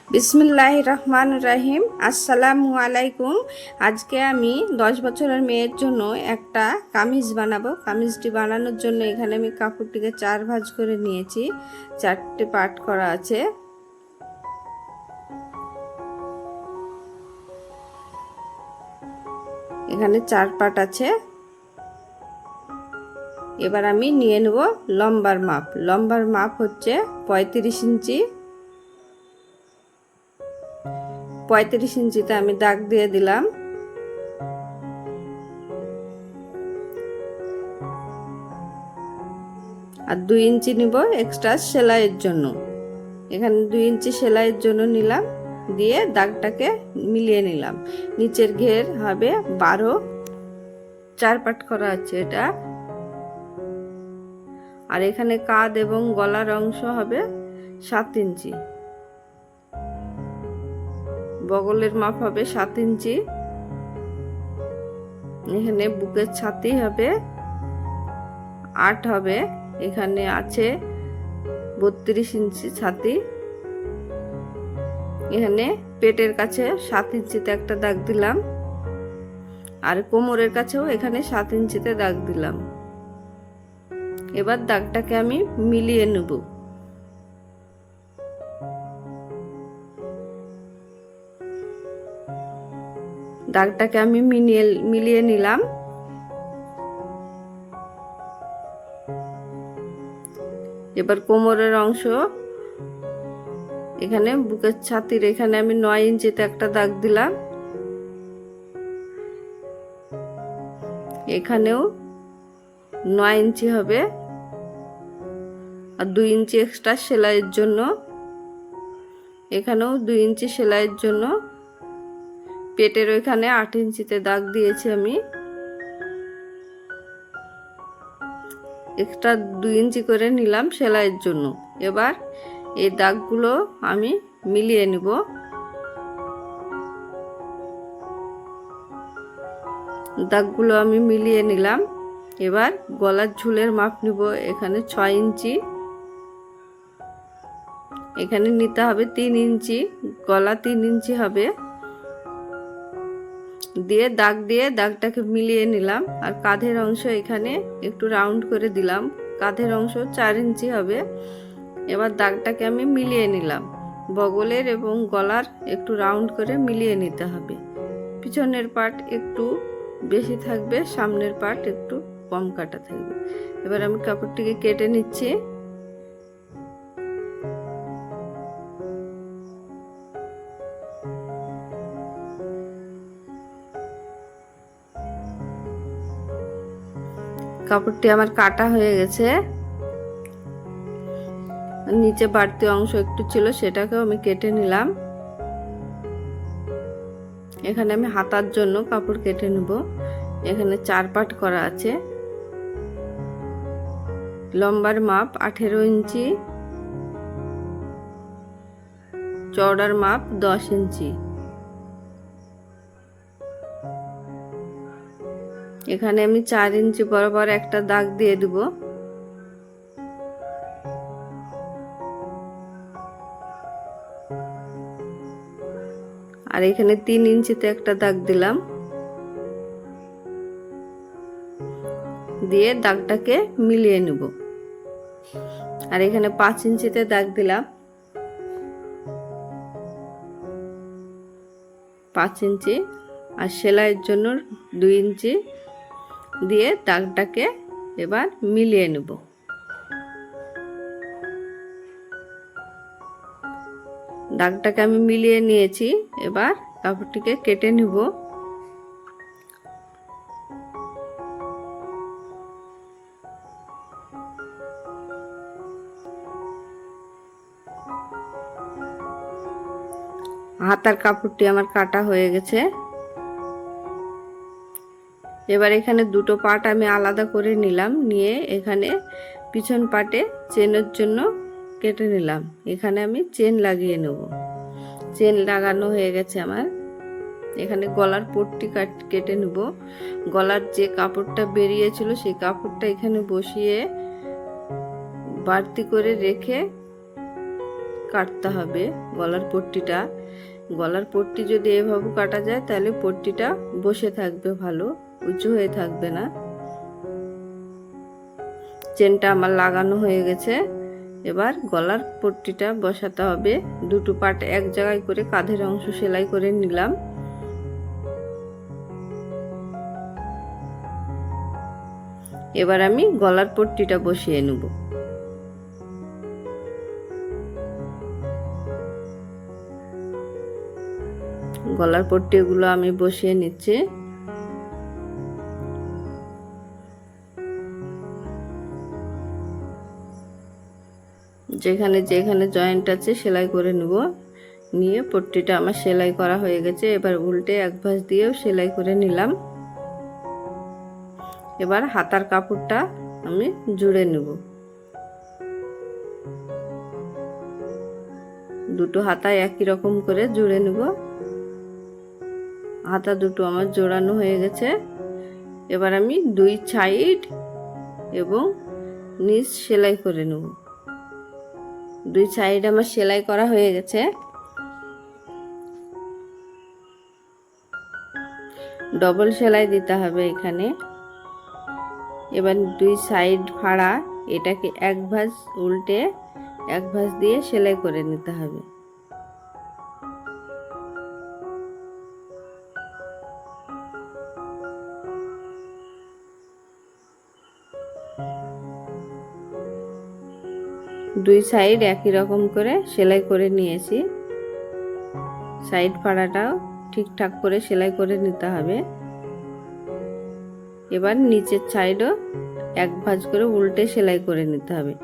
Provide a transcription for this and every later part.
বিসমিল্লাহির রহমানির রহিম। আসসালামু আলাইকুম। আজকে আমি 10 বছরের মেয়ের জন্য একটা কামিজ বানাবো। কামিজটি বানানোর জন্য এখানে আমি কাপড়টিকে 4 ভাঁজ করে নিয়েছি। 4টে পার্ট করা আছে। এখানে 4 পার্ট আছে। এবার আমি নিয়ে নেব লম্বার মাপ। লম্বার মাপ হচ্ছে 35 ইঞ্চি। 35 ইঞ্চিতে আমি দাগ দিয়ে দিলাম। আর 2 ইঞ্চি নিব এক্সট্রা সেলাইয়ের জন্য। এখানে 2 ইঞ্চি সেলাইয়ের জন্য নিলাম, দিয়ে দাগটাকে মিলিয়ে নিলাম। নিচের ঘের হবে 12, 4 পার্ট করা আছে এটা। আর এখানে কাঁধ এবং গলার অংশ হবে 7 ইঞ্চি। বগলের মাপ হবে 7 ইঞ্চি। এখানে বুকের ছাতি হবে 8 হবে। এখানে আছে 32 ইঞ্চি ছাতি। এখানে পেটের কাছে 7 ইঞ্চিতে একটা দাগ দিলাম, আর কোমরের কাছেও এখানে 7 ইঞ্চিতে দাগ দিলাম। এবার দাগটাকে আমি মিলিয়ে নেব। দাগটাকে আমি মিলিয়ে নিলাম। এবার কোমরের অংশ, এখানে বুকের ছাতির এখানে আমি 9 ইঞ্চিতে একটা দাগ দিলাম। এখানেও 9 ইঞ্চি হবে, আর 2 ইঞ্চি এক্সট্রা সেলাইয়ের জন্য। এখানেও 2 ইঞ্চি সেলাইয়ের জন্য। পেটের ওইখানে 8 ইঞ্চিতে দাগ দিয়েছি আমি। এক্সট্রা 2 ইঞ্চি করে নিলাম সেলাইয়ের জন্য। এবার এই দাগগুলো আমি মিলিয়ে নিব। দাগগুলো আমি মিলিয়ে নিলাম। এবার গলার ঝুলের মাপ নিব। এখানে 6 ইঞ্চি, এখানে নিতে হবে 3 ইঞ্চি। গলা 3 ইঞ্চি হবে। দিয়ে দাগটাকে মিলিয়ে নিলাম। আর কাঁধের অংশ এখানে একটু রাউন্ড করে দিলাম। কাঁধের অংশ 4 ইঞ্চি হবে। এবার দাগটাকে আমি মিলিয়ে নিলাম। বগলের এবং গলার একটু রাউন্ড করে মিলিয়ে নিতে হবে। পিছনের পার্ট একটু বেশি থাকবে, সামনের পার্ট একটু কম কাটা থাকবে। এবার আমি কাপড়টিকে কেটে নিচ্ছি। কাপড়টি আমার কাটা হয়ে গেছে। নিচে বাড়তি অংশ একটু ছিল, সেটাকেও আমি কেটে নিলাম। এখানে আমি হাতার জন্য কাপড় কেটে নেব। এখানে 4 পার্ট করা আছে। লম্বার মাপ 18 ইঞ্চি, চওড়ার মাপ 10 ইঞ্চি। এখানে আমি 4 ইঞ্চি বরাবর একটা দাগ দিয়ে দেব। আর এখানে 3 ইঞ্চিতে একটা দাগ দিলাম। দিয়ে দাগটাকে মিলিয়ে নেব। আর এখানে 5 ইঞ্চিতে দাগ দিলাম। 5 ইঞ্চি। আর সেলাইয়ের জন্য 2 ইঞ্চি দিয়ে দাগটাকে এবার মিলিয়ে নেব। দাগটাকে আমি মিলিয়ে নিয়েছি। এবার কাপড়টিকে কেটে নেব। হাতার কাপড়টি আমার কাটা হয়ে গেছে। এবার এখানে 2টো পার্ট আমি আলাদা করে নিলাম। নিয়ে এখানে পিছন পার্টে চেনের জন্য কেটে নিলাম। এখানে আমি চেন লাগিয়ে নেব। চেন লাগানো হয়ে গেছে আমার। এখানে গলার পট্টি কেটে নেব। গলার যে কাপড়টা বেরিয়েছিল সেই কাপড়টা এখানে বসিয়ে বাড়তি করে রেখে কাটতে হবে গলার পট্টিটা। গলার পট্টি যদি এভাবে কাটা যায় তাহলে পট্টিটা বসে থাকবে, ভালো উঁচু হয়ে থাকবে না। চেনটা আমার লাগানো হয়ে গেছে, এবার গলার পট্টিটা বসাতে হবে। দুটো পাট এক জায়গায় করে কাঁধের অংশ সেলাই করে নিলাম। এবার আমি গলার পট্টিটা বসিয়ে নেব। গলার পট্টিগুলো আমি বসিয়ে নিচ্ছি। যেখানে যেখানে জয়েন্ট আছে সেলাই করে নেব। নিয়ে পট্টিটা আমার সেলাই করা হয়ে গেছে। এবার উল্টে এক ভাঁজ দিয়েও সেলাই করে নিলাম। এবার হাতার কাপড়টা আমি জুড়ে নেব। দুটো হাতায় একই রকম করে জুড়ে নেব। হাতা দুটো আমার জোড়ানো হয়ে গেছে। এবার আমি দুই সাইড এবং নিচ সেলাই করে নেব। দুই সাইড আমার সেলাই করা হয়ে গেছে। ডবল সেলাই দিতে হবে এখানে। এবার দুই সাইড ফাড়া, এটাকে এক ভাঁজ উল্টে এক ভাঁজ দিয়ে সেলাই করে নিতে হবে। দুই সাইড একই রকম করে সেলাই করে নিয়েছি। সাইড ফাড়াটাও ঠিকঠাক করে সেলাই করে নিতে হবে। এবার নিচের সাইডও এক ভাঁজ করে উল্টে সেলাই করে নিতে হবে।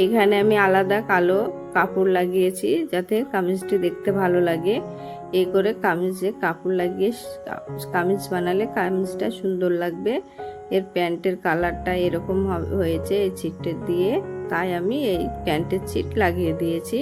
এখানে আমি আলাদা কালো কাপড় লাগিয়েছি যাতে কামিজটি দেখতে ভালো লাগে। এই করে কামিজে কাপড় লাগিয়ে কামিজ বানালে কামিজটা সুন্দর লাগবে। এর প্যান্টের কালারটা এরকম হয়েছে এই ছিটটা দিয়ে, তাই আমি এই প্যান্টের ছিট লাগিয়ে দিয়েছি।